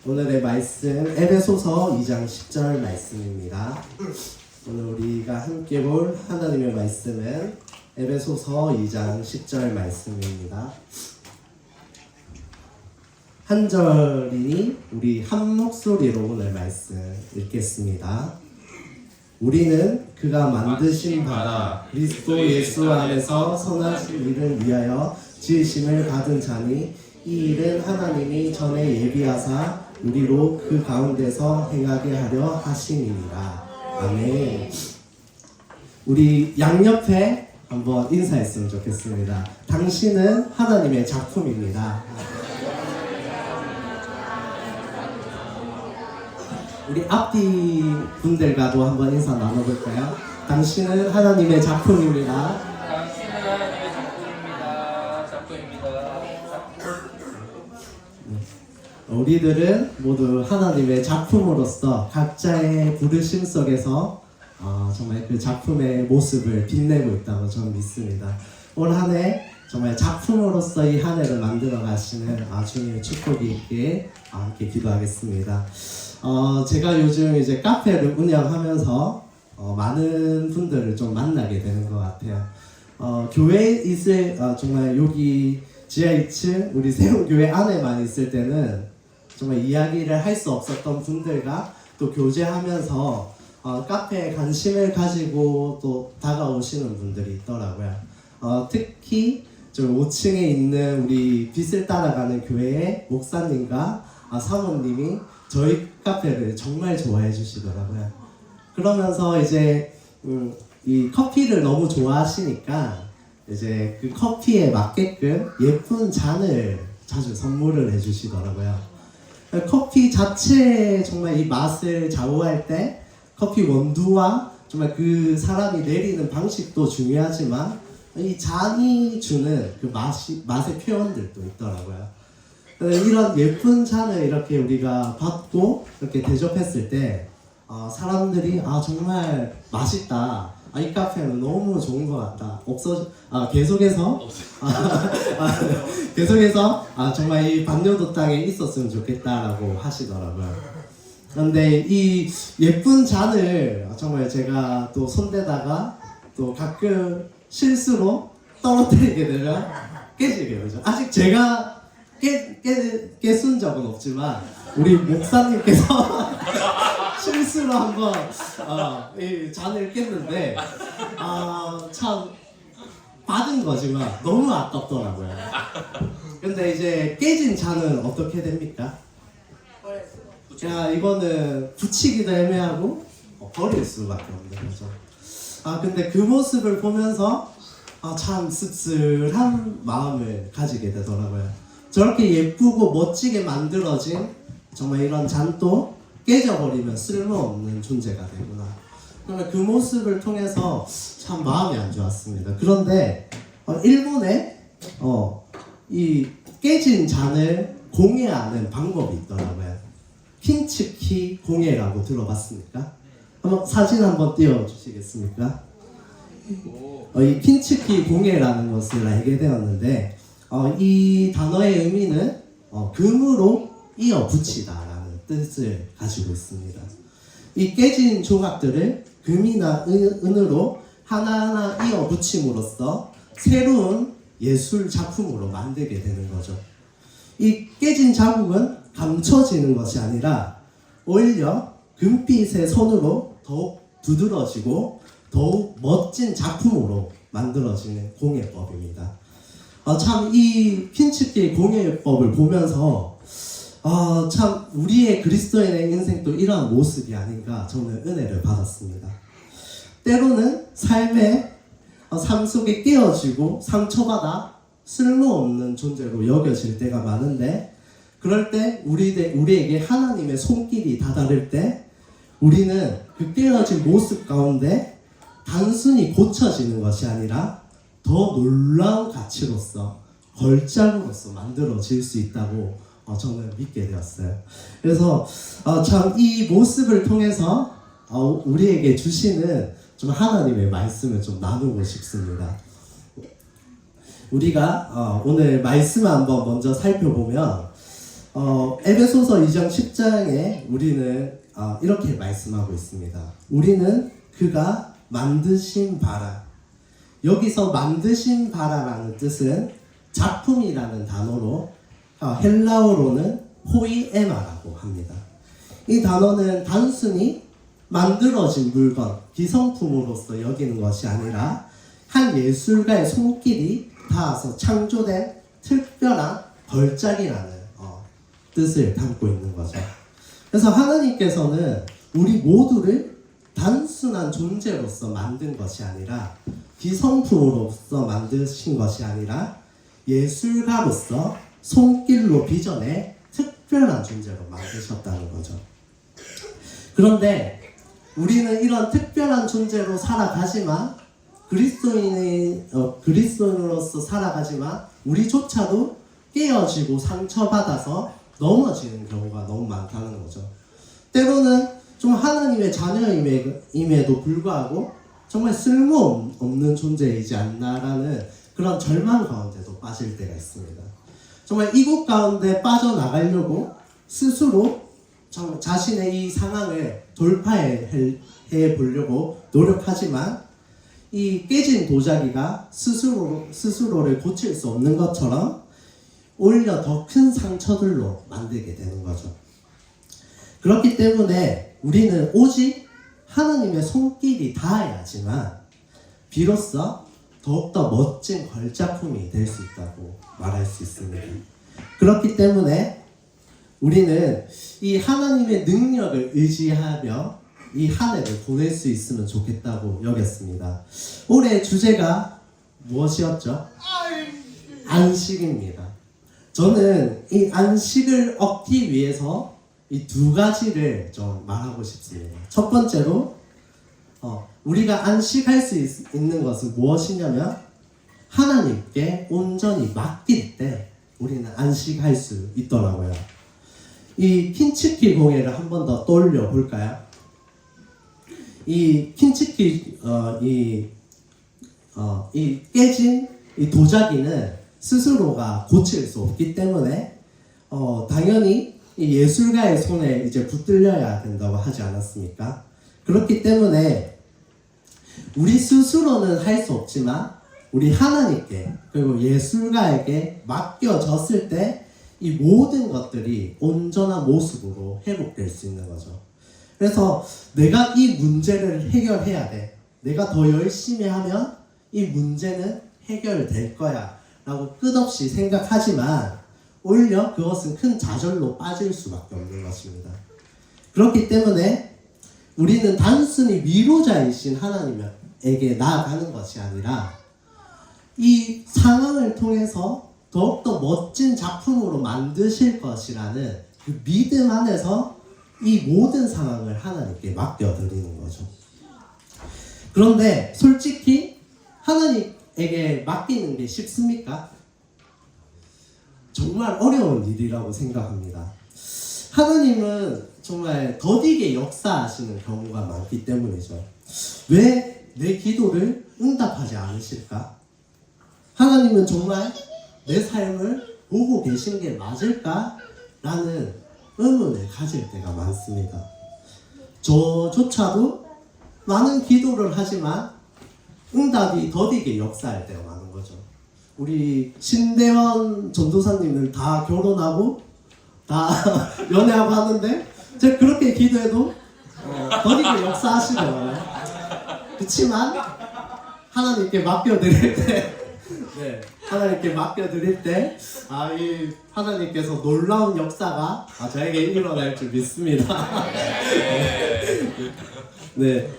오늘의 말씀 에베소서 2장 10절 말씀입니다. 오늘 우리가 함께 볼 하나님의 말씀은 에베소서 2장 10절 말씀입니다. 한 절이니 우리 한 목소리로 오늘 말씀 읽겠습니다. 우리는 그가 만드신 바라 그리스도 예수 안에서 선하신 일을 위하여 지으심을 받은 자니 이 일은 하나님이 전에 예비하사 우리로 그 가운데서 행하게 하려 하심이니라. 아멘. 우리 양옆에 한번 인사했으면 좋겠습니다. 당신은 하나님의 작품입니다. 우리 앞뒤 분들과도 한번 인사 나눠볼까요? 당신은 하나님의 작품입니다. 당신은 하나님의 작품입니다. 우리들은 모두 하나님의 작품으로서 각자의 부르심 속에서 정말 그 작품의 모습을 빛내고 있다고 저는 믿습니다. 올 한 해 정말 작품으로서 이 한 해를 만들어 가시는 주님의 축복이 있게 함께 기도하겠습니다. 제가 요즘 이제 카페를 운영하면서 많은 분들을 좀 만나게 되는 것 같아요. 교회에 있을 정말 여기 지하 2층 우리 세운교회 안에만 있을 때는 정말 이야기를 할 수 없었던 분들과 또 교제하면서 카페에 관심을 가지고 또 다가오시는 분들이 있더라고요. 특히 저 5층에 있는 우리 빛을 따라가는 교회의 목사님과 사모님이 저희 카페를 정말 좋아해 주시더라고요. 그러면서 이제 이 커피를 너무 좋아하시니까 이제 그 커피에 맞게끔 예쁜 잔을 자주 선물을 해주시더라고요. 커피 자체에 정말 이 맛을 좌우할 때 커피 원두와 정말 그 사람이 내리는 방식도 중요하지만 이 잔이 주는 그 맛의 표현들도 있더라고요. 이런 예쁜 잔을 이렇게 우리가 받고 이렇게 대접했을 때 사람들이 정말 맛있다. 이 카페는 너무 좋은 것 같다. 계속해서 정말 이 반려도 땅에 있었으면 좋겠다라고 하시더라고요. 그런데 이 예쁜 잔을 정말 제가 또 손대다가 또 가끔 실수로 떨어뜨리게 되면 깨지게 되죠. 아직 제가 깨순 적은 없지만 우리 목사님께서 실수로 한번 이 잔을 깼는데 참 받은 거지만 너무 아깝더라고요. 근데 이제 깨진 잔은 어떻게 됩니까? 이거는 붙이기도 애매하고 버릴 수밖에 없는 거죠. 근데 그 모습을 보면서 참 씁쓸한 마음을 가지게 되더라고요. 저렇게 예쁘고 멋지게 만들어진 정말 이런 잔도 깨져버리면 쓸모없는 존재가 되구나. 그러면 그 모습을 통해서 참 마음이 안 좋았습니다. 그런데 일본에 이 깨진 잔을 공예하는 방법이 있더라고요. 킨츠키 공예라고 들어봤습니까? 한번 사진 한번 띄워주시겠습니까? 이 킨츠키 공예라는 것을 알게 되었는데 이 단어의 의미는 금으로 이어 붙이다라는 뜻을 가지고 있습니다. 이 깨진 조각들을 금이나 은으로 하나하나 이어 붙임으로써 새로운 예술 작품으로 만들게 되는 거죠. 이 깨진 자국은 감춰지는 것이 아니라 오히려 금빛의 선으로 더욱 두드러지고 더욱 멋진 작품으로 만들어지는 공예법입니다. 참 이 킨츠키 공예법을 보면서 참 우리의 그리스도인의 인생도 이러한 모습이 아닌가 저는 은혜를 받았습니다. 때로는 삶 속에 깨어지고 상처받아 쓸모없는 존재로 여겨질 때가 많은데 그럴 때 우리에게 하나님의 손길이 다다를 때 우리는 그 깨어진 모습 가운데 단순히 고쳐지는 것이 아니라 더 놀라운 가치로서 걸작으로서 만들어질 수 있다고 저는 믿게 되었어요. 그래서 참 이 모습을 통해서 우리에게 주시는 좀 하나님의 말씀을 좀 나누고 싶습니다. 우리가 오늘 말씀 한번 먼저 살펴보면 에베소서 2장 10장에 우리는 이렇게 말씀하고 있습니다. 우리는 그가 만드신 바라. 여기서 만드신 바라라는 뜻은 작품이라는 단어로 헬라어로는 포이에마라고 합니다. 이 단어는 단순히 만들어진 물건, 기성품으로서 여기는 것이 아니라 한 예술가의 손길이 닿아서 창조된 특별한 걸작이라는 뜻을 담고 있는 거죠. 그래서 하나님께서는 우리 모두를 단순한 존재로서 만든 것이 아니라 기성품으로서 만드신 것이 아니라 예술가로서 손길로 빚어내 특별한 존재로 만드셨다는 거죠. 그런데 우리는 이런 특별한 존재로 살아가지만 그리스도인으로서 살아가지만 우리조차도 깨어지고 상처받아서 넘어지는 경우가 너무 많다는 거죠. 때로는 좀 하나님의 자녀임에도 불구하고 정말 쓸모없는 존재이지 않나라는 그런 절망 가운데도 빠질 때가 있습니다. 정말 이곳 가운데 빠져나가려고 스스로 자신의 이 상황을 돌파해 보려고 노력하지만 이 깨진 도자기가 스스로를 고칠 수 없는 것처럼 오히려 더 큰 상처들로 만들게 되는 거죠. 그렇기 때문에 우리는 오직 하나님의 손길이 닿아야지만 비로소 더욱더 멋진 걸작품이 될 수 있다고 말할 수 있습니다. 그렇기 때문에 우리는 이 하나님의 능력을 의지하며 이 한 해를 보낼 수 있으면 좋겠다고 여겼습니다. 올해 주제가 무엇이었죠? 안식입니다. 저는 이 안식을 얻기 위해서 이 두 가지를 좀 말하고 싶습니다. 첫 번째로 우리가 안식할 수 있는 것은 무엇이냐면 하나님께 온전히 맡길 때 우리는 안식할 수 있더라고요. 이 킨츠키 공예를 한 번 더 떠올려 볼까요? 이 킨츠키 이 깨진 이 도자기는 스스로가 고칠 수 없기 때문에 당연히 이 예술가의 손에 이제 붙들려야 된다고 하지 않았습니까? 그렇기 때문에 우리 스스로는 할 수 없지만 우리 하나님께 그리고 예술가에게 맡겨졌을 때 이 모든 것들이 온전한 모습으로 회복될 수 있는 거죠. 그래서 내가 이 문제를 해결해야 돼. 내가 더 열심히 하면 이 문제는 해결될 거야 라고 끝없이 생각하지만 오히려 그것은 큰 좌절로 빠질 수밖에 없는 것입니다. 그렇기 때문에 우리는 단순히 위로자이신 하나님에게 나아가는 것이 아니라 이 상황을 통해서 더욱더 멋진 작품으로 만드실 것이라는 그 믿음 안에서 이 모든 상황을 하나님께 맡겨드리는 거죠. 그런데 솔직히 하나님에게 맡기는 게 쉽습니까? 정말 어려운 일이라고 생각합니다. 하나님은 정말 더디게 역사하시는 경우가 많기 때문이죠. 왜 내 기도를 응답하지 않으실까? 하나님은 정말 내 삶을 보고 계신 게 맞을까? 라는 의문을 가질 때가 많습니다. 저조차도 많은 기도를 하지만 응답이 더디게 역사할 때가 많은 거죠. 우리 신대원 전도사님들 다 결혼하고 다 연애하고 하는데 제가 그렇게 기도해도 더디게 역사하시더라고요. 그렇지만 하나님께 맡겨드릴 때 하나님께 맡겨드릴 때 이 하나님께서 놀라운 역사가 저에게 일어날 줄 믿습니다. 네.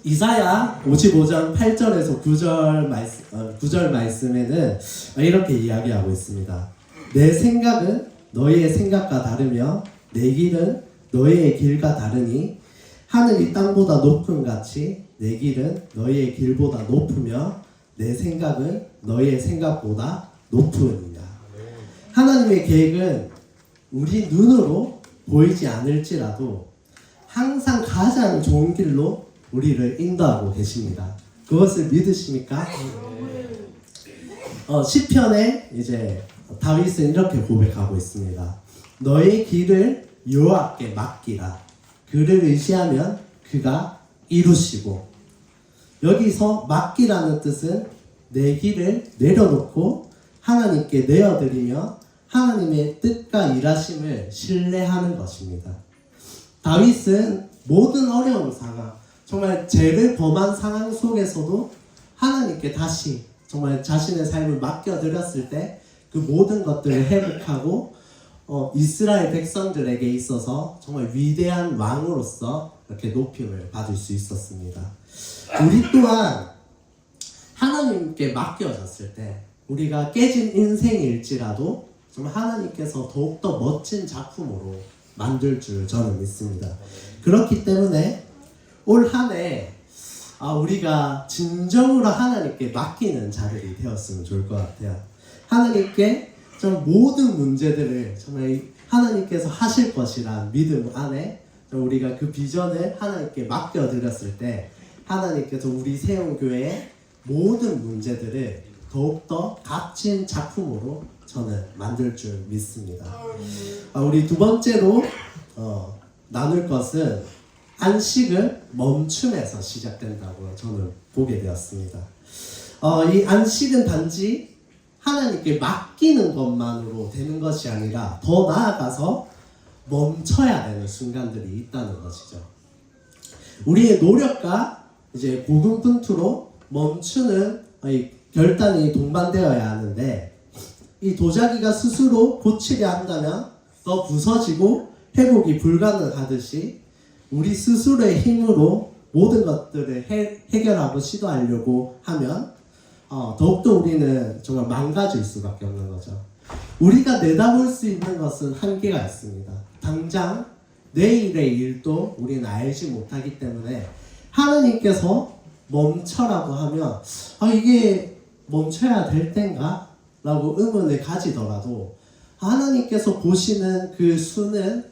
이사야 55장 8절에서 9절 말씀에는 이렇게 이야기하고 있습니다. 내 생각은 너희의 생각과 다르며 내 길은 너희의 길과 다르니 하늘이 땅보다 높음 같이 내 길은 너희의 길보다 높으며 내 생각은 너희의 생각보다 높으니라. 하나님의 계획은 우리 눈으로 보이지 않을지라도 항상 가장 좋은 길로 우리를 인도하고 계십니다. 그것을 믿으십니까? 시편에 이제 다윗은 이렇게 고백하고 있습니다. 너의 길을 여호와께 맡기라. 그를 의지하면 그가 이루시고. 여기서 맡기라는 뜻은 내 길을 내려놓고 하나님께 내어드리며 하나님의 뜻과 일하심을 신뢰하는 것입니다. 다윗은 모든 어려운 상황, 정말 죄를 범한 상황 속에서도 하나님께 다시 정말 자신의 삶을 맡겨드렸을 때 그 모든 것들을 회복하고 이스라엘 백성들에게 있어서 정말 위대한 왕으로서 이렇게 높임을 받을 수 있었습니다. 우리 또한 하나님께 맡겨졌을 때 우리가 깨진 인생일지라도 정말 하나님께서 더욱더 멋진 작품으로 만들 줄 저는 믿습니다. 그렇기 때문에 올 한 해 우리가 진정으로 하나님께 맡기는 자들이 되었으면 좋을 것 같아요. 하나님께 정말 모든 문제들을 정말 하나님께서 하실 것이란 믿음 안에 우리가 그 비전을 하나님께 맡겨드렸을 때 하나님께서 우리 세운교회의 모든 문제들을 더욱더 값진 작품으로 저는 만들 줄 믿습니다. 우리 두 번째로 나눌 것은 안식은 멈춤에서 시작된다고 저는 보게 되었습니다. 이 안식은 단지 하나님께 맡기는 것만으로 되는 것이 아니라 더 나아가서 멈춰야 되는 순간들이 있다는 것이죠. 우리의 노력과 이제 고군분투로 멈추는 결단이 동반되어야 하는데 이 도자기가 스스로 고치려 한다면 더 부서지고 회복이 불가능하듯이 우리 스스로의 힘으로 모든 것들을 해결하고 시도하려고 하면 더욱더 우리는 정말 망가질 수밖에 없는 거죠. 우리가 내다볼 수 있는 것은 한계가 있습니다. 당장 내일의 일도 우리는 알지 못하기 때문에 하나님께서 멈춰라고 하면 이게 멈춰야 될 땐가? 라고 의문을 가지더라도 하나님께서 보시는 그 수는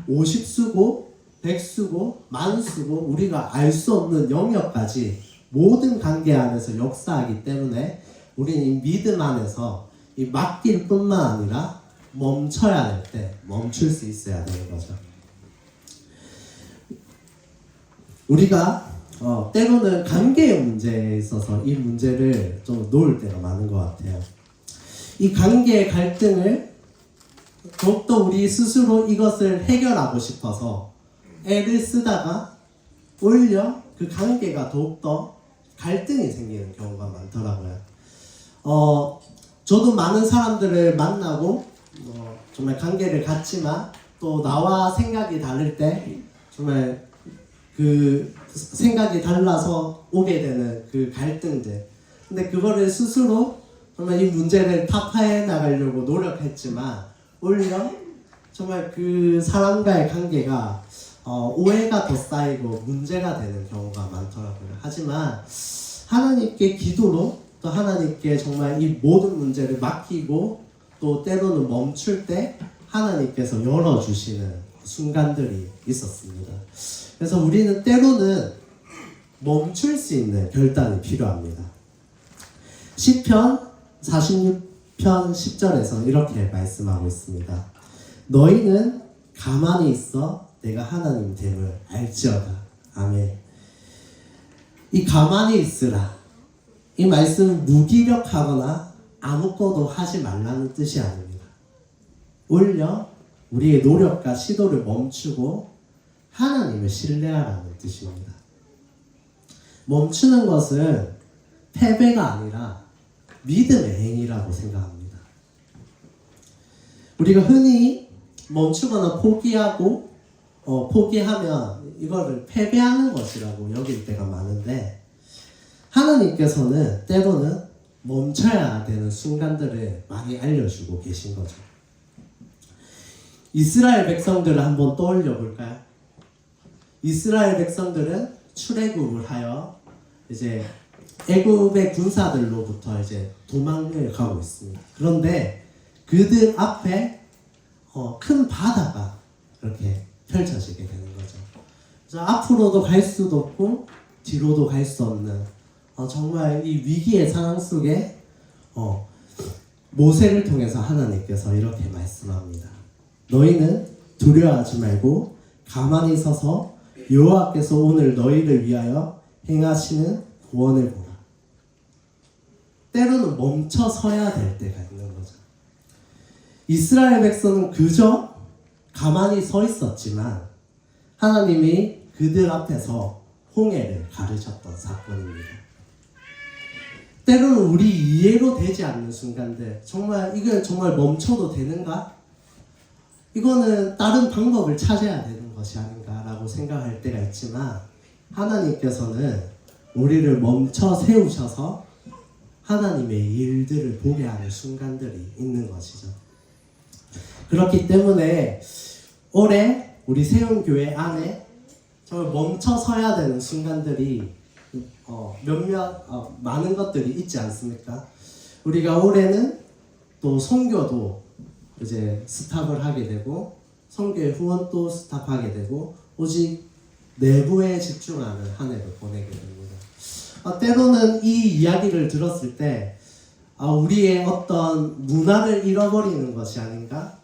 50수고 100수고 만수고 우리가 알 수 없는 영역까지 모든 관계 안에서 역사하기 때문에 우리는 이 믿음 안에서 이 맡길 뿐만 아니라 멈춰야 할 때 멈출 수 있어야 되는 거죠. 우리가 때로는 관계의 문제에 있어서 이 문제를 좀 놓을 때가 많은 것 같아요. 이 관계의 갈등을 더욱더 우리 스스로 이것을 해결하고 싶어서 애를 쓰다가 오히려 그 관계가 더욱더 갈등이 생기는 경우가 많더라고요. 저도 많은 사람들을 만나고 정말 관계를 갖지만 또 나와 생각이 다를 때 정말 그 생각이 달라서 오게 되는 그 갈등들. 근데 그거를 스스로 정말 이 문제를 타파해 나가려고 노력했지만 오히려 정말 그 사람과의 관계가 오해가 더 쌓이고 문제가 되는 경우가 많더라고요. 하지만 하나님께 기도로 또 하나님께 정말 이 모든 문제를 맡기고 또 때로는 멈출 때 하나님께서 열어주시는 순간들이 있었습니다. 그래서 우리는 때로는 멈출 수 있는 결단이 필요합니다. 시편 46편 10절에서 이렇게 말씀하고 있습니다. 너희는 가만히 있어 내가 하나님 됨을 알지어다. 아멘. 이 가만히 있으라. 이 말씀은 무기력하거나 아무것도 하지 말라는 뜻이 아닙니다. 오히려 우리의 노력과 시도를 멈추고 하나님을 신뢰하라는 뜻입니다. 멈추는 것은 패배가 아니라 믿음의 행위라고 생각합니다. 우리가 흔히 멈추거나 포기하면 이거를 패배하는 것이라고 여길 때가 많은데 하나님께서는 때로는 멈춰야 되는 순간들을 많이 알려주고 계신 거죠. 이스라엘 백성들을 한번 떠올려 볼까요? 이스라엘 백성들은 출애굽을 하여 이제 애굽의 군사들로부터 이제 도망을 가고 있습니다. 그런데 그들 앞에 큰 바다가 이렇게 펼쳐지게 되는 거죠. 그래서 앞으로도 갈 수도 없고 뒤로도 갈 수 없는 정말 이 위기의 상황 속에 모세를 통해서 하나님께서 이렇게 말씀합니다. 너희는 두려워하지 말고 가만히 서서 여호와께서 오늘 너희를 위하여 행하시는 구원을 보라. 때로는 멈춰 서야 될 때가 있는 거죠. 이스라엘 백성은 그저 가만히 서 있었지만 하나님이 그들 앞에서 홍해를 가르셨던 사건입니다. 때로는 우리 이해로 되지 않는 순간들, 정말 이걸 정말 멈춰도 되는가? 이거는 다른 방법을 찾아야 되는 것이 아닌가라고 생각할 때가 있지만 하나님께서는 우리를 멈춰 세우셔서 하나님의 일들을 보게 하는 순간들이 있는 것이죠. 그렇기 때문에 올해 우리 세운교회 안에 정말 멈춰 서야 되는 순간들이 많은 것들이 있지 않습니까? 우리가 올해는 또 선교도 이제 스탑을 하게 되고 선교의 후원도 스탑하게 되고 오직 내부에 집중하는 한 해를 보내게 됩니다. 때로는 이 이야기를 들었을 때 우리의 어떤 문화를 잃어버리는 것이 아닌가?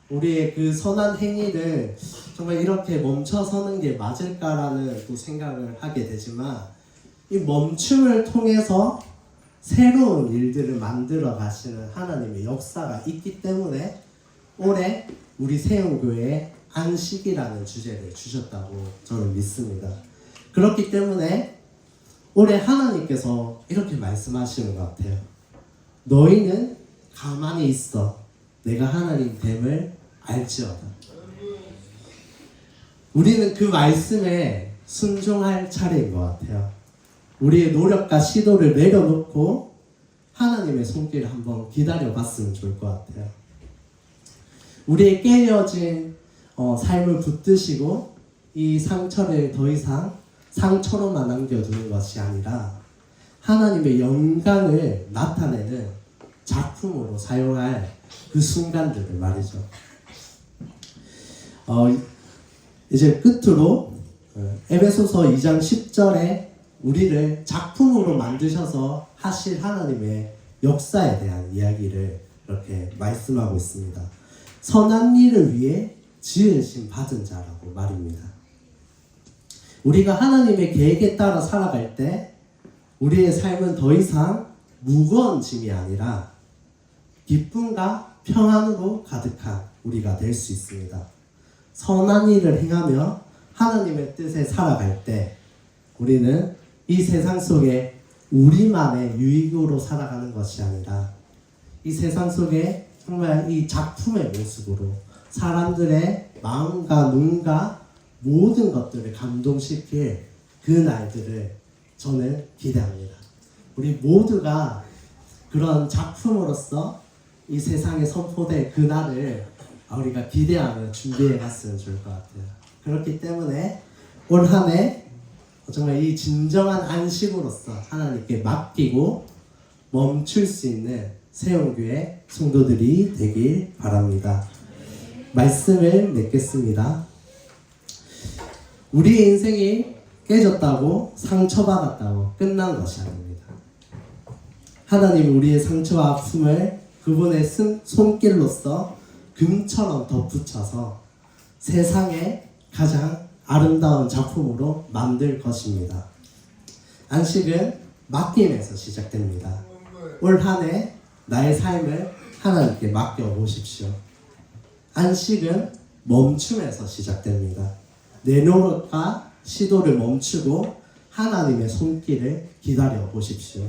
우리의 그 선한 행위를 정말 이렇게 멈춰서는 게 맞을까라는 또 생각을 하게 되지만 이 멈춤을 통해서 새로운 일들을 만들어 가시는 하나님의 역사가 있기 때문에 올해 우리 세운교회에 안식이라는 주제를 주셨다고 저는 믿습니다. 그렇기 때문에 올해 하나님께서 이렇게 말씀하시는 것 같아요. 너희는 가만히 있어. 내가 하나님 됨을 알지어다. 우리는 그 말씀에 순종할 차례인 것 같아요. 우리의 노력과 시도를 내려놓고 하나님의 손길을 한번 기다려봤으면 좋을 것 같아요. 우리의 깨어진 삶을 붙드시고 이 상처를 더 이상 상처로만 남겨두는 것이 아니라 하나님의 영광을 나타내는 작품으로 사용할 그 순간들을 말이죠. 이제 끝으로 에베소서 2장 10절에 우리를 작품으로 만드셔서 하실 하나님의 역사에 대한 이야기를 이렇게 말씀하고 있습니다. 선한 일을 위해 지으심 받은 자라고 말입니다. 우리가 하나님의 계획에 따라 살아갈 때 우리의 삶은 더 이상 무거운 짐이 아니라 기쁨과 평안으로 가득한 우리가 될 수 있습니다. 선한 일을 행하며 하나님의 뜻에 살아갈 때 우리는 이 세상 속에 우리만의 유익으로 살아가는 것이 아니라 이 세상 속에 정말 이 작품의 모습으로 사람들의 마음과 눈과 모든 것들을 감동시킬 그 날들을 저는 기대합니다. 우리 모두가 그런 작품으로서 이 세상에 선포될 그날을 우리가 기대하며 준비해 갔으면 좋을 것 같아요. 그렇기 때문에 올 한 해 정말 이 진정한 안식으로서 하나님께 맡기고 멈출 수 있는 세운교회 성도들이 되길 바랍니다. 말씀을 맺겠습니다. 우리의 인생이 깨졌다고 상처받았다고 끝난 것이 아닙니다. 하나님 우리의 상처와 아픔을 그분의 손길로서 금처럼 덧붙여서 세상에 가장 아름다운 작품으로 만들 것입니다. 안식은 맡김에서 시작됩니다. 올 한 해 나의 삶을 하나님께 맡겨보십시오. 안식은 멈춤에서 시작됩니다. 내 노력과 시도를 멈추고 하나님의 손길을 기다려 보십시오.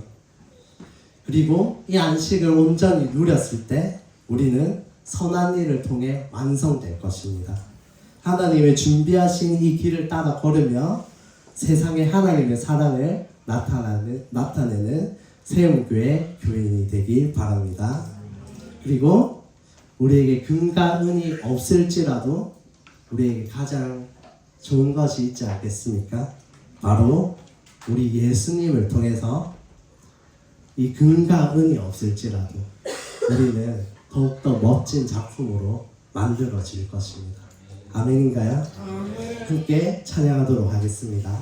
그리고 이 안식을 온전히 누렸을 때 우리는 선한 일을 통해 완성될 것입니다. 하나님의 준비하신 이 길을 따라 걸으며 세상에 하나님의 사랑을 나타내는 세운교회 교인이 되길 바랍니다. 그리고 우리에게 금과 은이 없을지라도 우리에게 가장 좋은 것이 있지 않겠습니까? 바로 우리 예수님을 통해서 이 금과 은이 없을지라도 우리는 더욱더 멋진 작품으로 만들어질 것입니다. 아멘인가요? 함께 찬양하도록 하겠습니다.